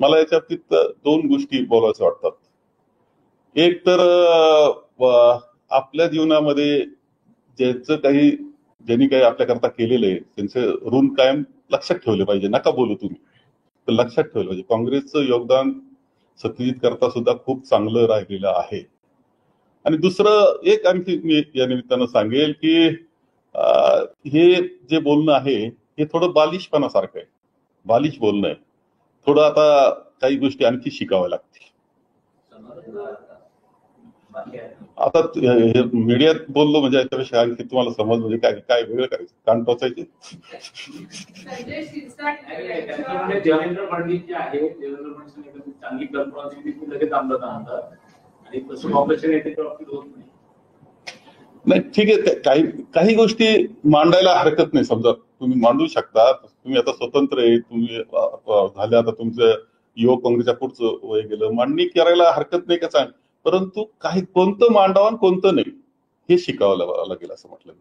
मला याच्या बाबतीत दोन गोष्टी बोलायचं वाटतात. एक तर आपल्या जीवनामध्ये ज्यांनी काही आपल्याकरता केलेलं आहे त्यांचं ऋण कायम लक्षात ठेवले पाहिजे. नका बोलू तुम्ही, तर लक्षात ठेवलं पाहिजे. काँग्रेसचं योगदान सत्यजित करता सुद्धा खूप चांगलं राहिलेलं आहे. आणि दुसरं एक आणखी मी या निमित्तानं सांगेल की हे जे बोलणं आहे हे थोडं बालिशपणासारखं आहे, बालिश बोलणं आहे. थोडं आता काही गोष्टी आणखी शिकाव्या लागतील. आता मीडियात बोललो म्हणजे याच्यापेक्षा आणखी तुम्हाला समज म्हणजे काय काय वेगळं करायचं, कान टोचायचे. देवेंद्र फडणवीस जे आहे, देवेंद्र फडणवीस चांगली कल्पना दिली लगेच अंमलात आणतात आणि तसं काँग्रेसच्या नेत्याच्या बाबतीत होत नाही. नाही ठीक आहे, काही गोष्टी मांडायला हरकत नाही. समजा तुम्ही मांडू शकता, तुम्ही आता स्वतंत्र आहे, तुम्ही झाले आता तुमचं युवक काँग्रेसच्या पुढचं वय गेलं, मांडणी करायला हरकत नाही का सांग. परंतु काही कोणतं मांडावं कोणतं नाही हे शिकावं लागेल असं म्हटलं.